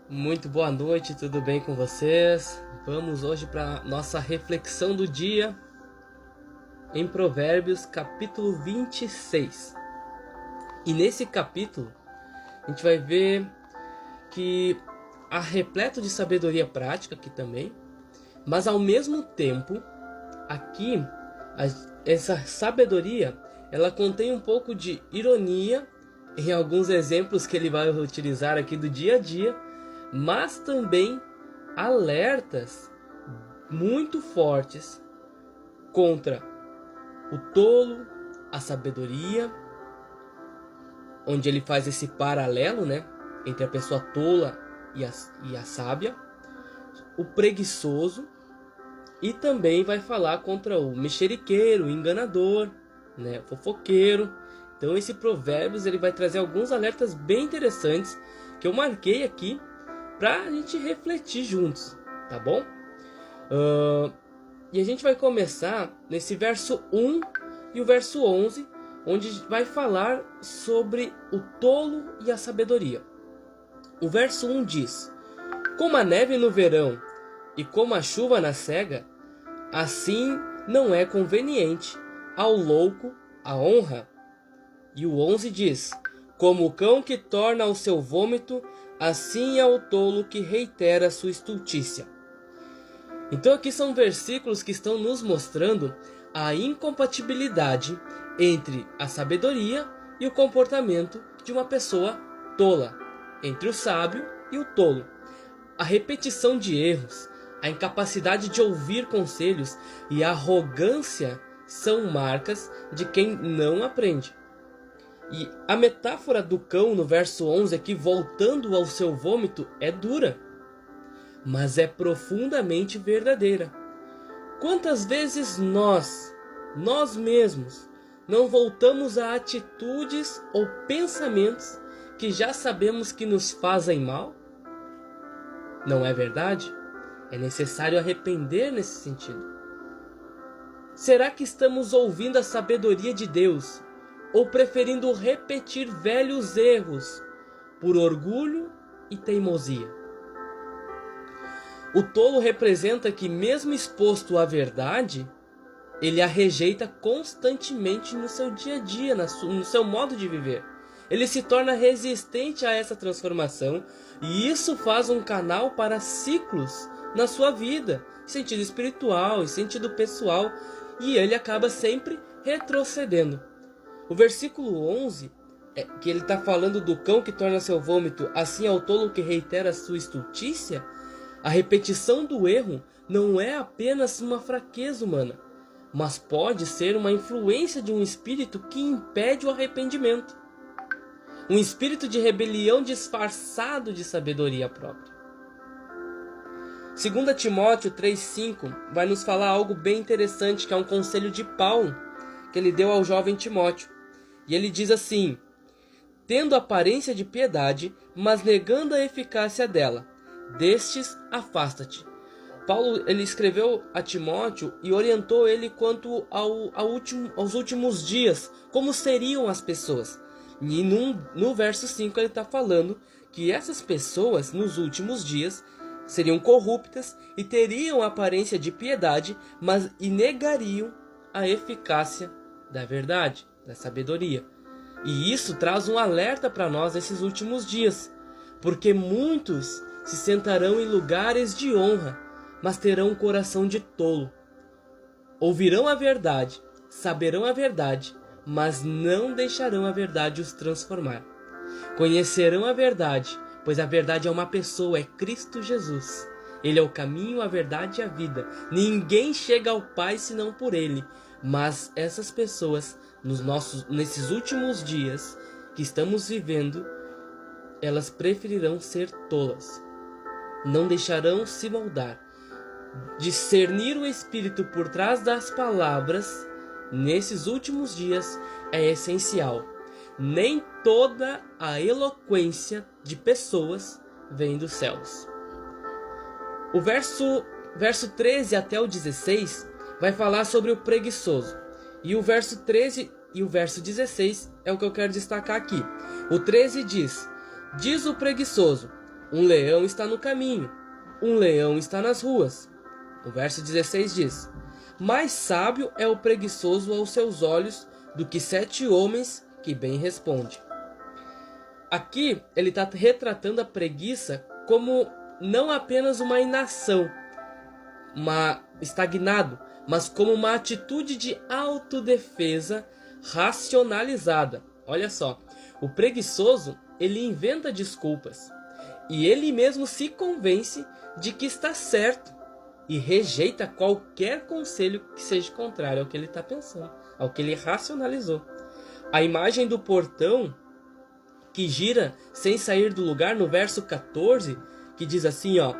Muito boa noite, tudo bem com vocês? Vamos hoje para nossa reflexão do dia em Provérbios, capítulo 26. E nesse capítulo, a gente vai ver que há repleto de sabedoria prática aqui também, mas ao mesmo tempo, aqui, essa sabedoria, ela contém um pouco de ironia em alguns exemplos que ele vai utilizar aqui do dia a dia, mas também alertas muito fortes contra o tolo, a sabedoria, onde ele faz esse paralelo, entre a pessoa tola e a sábia, o preguiçoso, e também vai falar contra o mexeriqueiro, o enganador, fofoqueiro. Então esse Provérbios ele vai trazer alguns alertas bem interessantes que eu marquei aqui para a gente refletir juntos, tá bom? E a gente vai começar nesse verso 1 e o verso 11, onde vai falar sobre o tolo e a sabedoria. O verso 1 diz: como a neve no verão e como a chuva na cega, assim não é conveniente ao louco a honra. E o 11 diz: como o cão que torna ao seu vômito, assim é o tolo que reitera sua estultícia. Então aqui são versículos que estão nos mostrando a incompatibilidade entre a sabedoria e o comportamento de uma pessoa tola, entre o sábio e o tolo. A repetição de erros, a incapacidade de ouvir conselhos e a arrogância são marcas de quem não aprende. E a metáfora do cão no verso 11 aqui, voltando ao seu vômito, é dura, mas é profundamente verdadeira. Quantas vezes nós mesmos, não voltamos a atitudes ou pensamentos que já sabemos que nos fazem mal? Não é verdade? É necessário arrepender nesse sentido. Será que estamos ouvindo a sabedoria de Deus ou preferindo repetir velhos erros por orgulho e teimosia? O tolo representa que, mesmo exposto à verdade, ele a rejeita constantemente no seu dia a dia, no seu modo de viver. Ele se torna resistente a essa transformação e isso faz um canal para ciclos na sua vida, sentido espiritual e sentido pessoal, e ele acaba sempre retrocedendo. O versículo 11, que ele está falando do cão que torna seu vômito, assim é o tolo que reitera sua estultícia. A repetição do erro não é apenas uma fraqueza humana, mas pode ser uma influência de um espírito que impede o arrependimento. Um espírito de rebelião disfarçado de sabedoria própria. 2 Timóteo 3,5 vai nos falar algo bem interessante, que é um conselho de Paulo, que ele deu ao jovem Timóteo. E ele diz assim: tendo aparência de piedade, mas negando a eficácia dela, destes afasta-te. Paulo ele escreveu a Timóteo e orientou ele quanto aos últimos dias, como seriam as pessoas. E no verso 5 ele está falando que essas pessoas nos últimos dias seriam corruptas e teriam aparência de piedade, mas negariam a eficácia da verdade, da sabedoria. E isso traz um alerta para nós nesses últimos dias, porque muitos se sentarão em lugares de honra, mas terão um coração de tolo. Ouvirão a verdade, saberão a verdade, mas não deixarão a verdade os transformar. Conhecerão a verdade, pois a verdade é uma pessoa, é Cristo Jesus. Ele é o caminho, a verdade e a vida. Ninguém chega ao Pai senão por Ele. Mas essas pessoas, nesses últimos dias que estamos vivendo, elas preferirão ser tolas. Não deixarão se moldar. Discernir o Espírito por trás das palavras, nesses últimos dias, é essencial. Nem toda a eloquência de pessoas vem dos céus. O verso 13 até o 16 vai falar sobre o preguiçoso. E o verso 13 e o verso 16 é o que eu quero destacar aqui. O 13 diz: diz o preguiçoso: Um leão está no caminho, um leão está nas ruas. O verso 16 diz: mais sábio é o preguiçoso aos seus olhos do que 7 homens que bem respondem. Aqui ele está retratando a preguiça como não apenas uma inação, estagnado, mas como uma atitude de autodefesa racionalizada. Olha só, o preguiçoso, ele inventa desculpas e ele mesmo se convence de que está certo e rejeita qualquer conselho que seja contrário ao que ele está pensando, ao que ele racionalizou. A imagem do portão que gira sem sair do lugar, no verso 14, que diz assim, ó: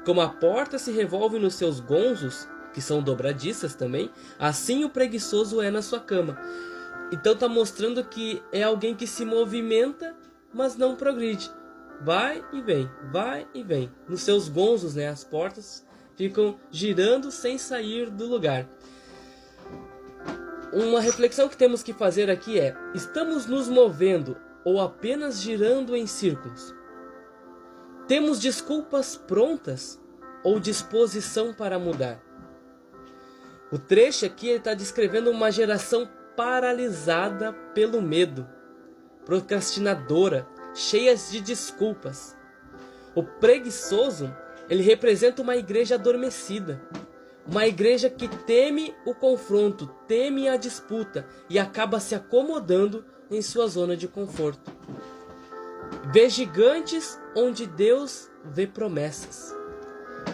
como a porta se revolve nos seus gonzos, que são dobradiças também, assim o preguiçoso é na sua cama. Então está mostrando que é alguém que se movimenta, mas não progride. Vai e vem, vai e vem. Nos seus gonzos, né, as portas ficam girando sem sair do lugar. Uma reflexão que temos que fazer aqui é: estamos nos movendo ou apenas girando em círculos? Temos desculpas prontas ou disposição para mudar? O trecho aqui está descrevendo uma geração paralisada pelo medo, procrastinadora, cheias de desculpas. O preguiçoso, ele representa uma igreja adormecida, uma igreja que teme o confronto, teme a disputa e acaba se acomodando em sua zona de conforto. Vê gigantes onde Deus vê promessas.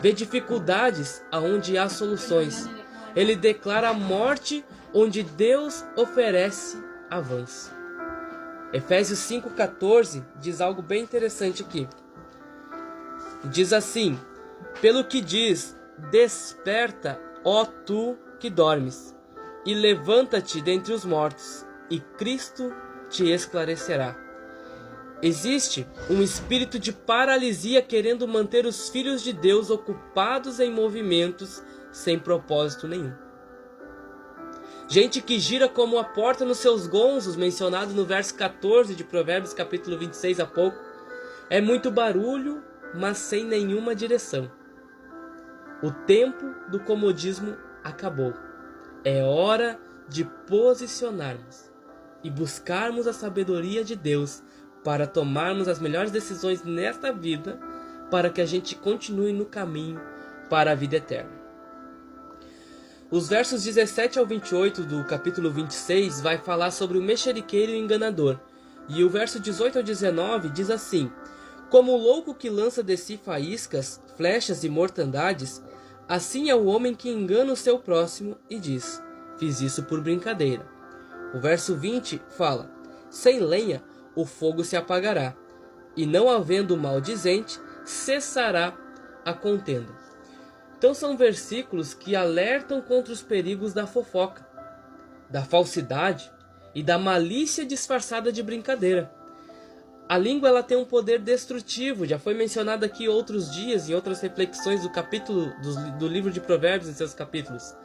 Vê dificuldades aonde há soluções. Ele declara a morte onde Deus oferece avanço. Efésios 5,14 diz algo bem interessante aqui. Diz assim: pelo que diz, desperta, ó tu que dormes, e levanta-te dentre os mortos, e Cristo te esclarecerá. Existe um espírito de paralisia querendo manter os filhos de Deus ocupados em movimentos sem propósito nenhum. Gente que gira como a porta nos seus gonzos, mencionado no verso 14 de Provérbios capítulo 26 há pouco. É muito barulho, mas sem nenhuma direção. O tempo do comodismo acabou. É hora de posicionarmos e buscarmos a sabedoria de Deus para tomarmos as melhores decisões nesta vida, para que a gente continue no caminho para a vida eterna. Os versos 17 ao 28 do capítulo 26 vai falar sobre o mexeriqueiro e o enganador. E o verso 18 ao 19 diz assim: como o louco que lança de si faíscas, flechas e mortandades, assim é o homem que engana o seu próximo e diz: fiz isso por brincadeira. O verso 20 fala: sem lenha o fogo se apagará, e não havendo maldizente, cessará a contenda. Então são versículos que alertam contra os perigos da fofoca, da falsidade e da malícia disfarçada de brincadeira. A língua ela tem um poder destrutivo, já foi mencionado aqui outros dias em outras reflexões do livro de Provérbios em seus capítulos.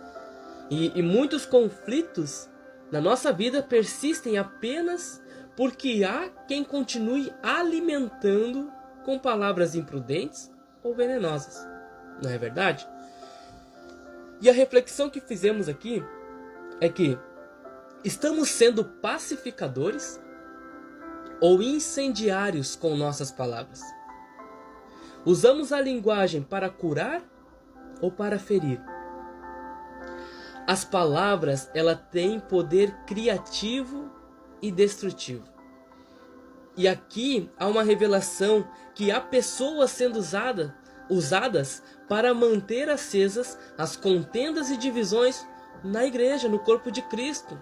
E muitos conflitos na nossa vida persistem apenas porque há quem continue alimentando com palavras imprudentes ou venenosas. Não é verdade? E a reflexão que fizemos aqui é que estamos sendo pacificadores ou incendiários com nossas palavras? Usamos a linguagem para curar ou para ferir? As palavras, ela têm poder criativo e destrutivo. E aqui há uma revelação que há pessoas sendo usadas para manter acesas as contendas e divisões na igreja, no corpo de Cristo,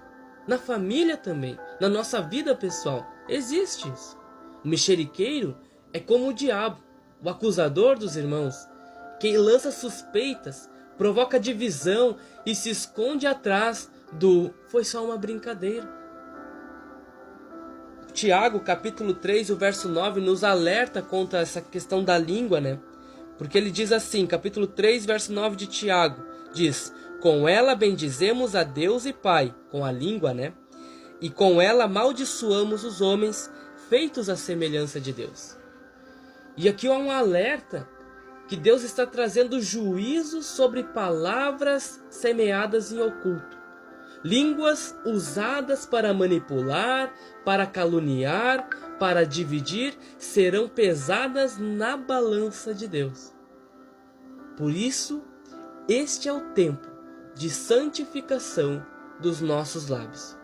na família também, na nossa vida pessoal. Existe isso. O mexeriqueiro é como o diabo, o acusador dos irmãos, que lança suspeitas, provoca divisão e se esconde atrás do foi só uma brincadeira. Tiago, capítulo 3, o verso 9, nos alerta contra essa questão da língua, né? Porque ele diz assim, capítulo 3, verso 9 de Tiago, diz: com ela bendizemos a Deus e Pai, com a língua, né? E com ela amaldiçoamos os homens, feitos à semelhança de Deus. E aqui há um alerta que Deus está trazendo juízo sobre palavras semeadas em oculto. Línguas usadas para manipular, para caluniar, para dividir, serão pesadas na balança de Deus. Por isso, este é o tempo de santificação dos nossos lábios.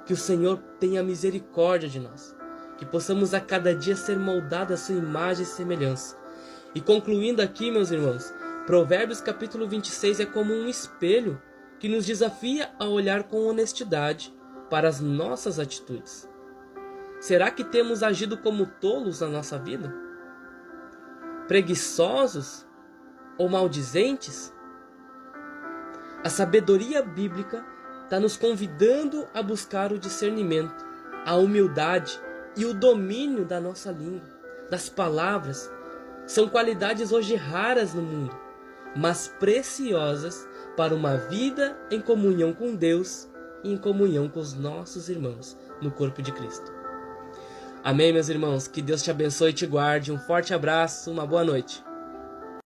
Que o Senhor tenha misericórdia de nós, que possamos a cada dia ser moldados à sua imagem e semelhança. E concluindo aqui, meus irmãos, Provérbios capítulo 26 é como um espelho que nos desafia a olhar com honestidade para as nossas atitudes. Será que temos agido como tolos na nossa vida? Preguiçosos ou maldizentes? A sabedoria bíblica está nos convidando a buscar o discernimento, a humildade e o domínio da nossa língua, das palavras. São qualidades hoje raras no mundo, mas preciosas para uma vida em comunhão com Deus e em comunhão com os nossos irmãos no corpo de Cristo. Amém, meus irmãos? Que Deus te abençoe e te guarde. Um forte abraço, uma boa noite.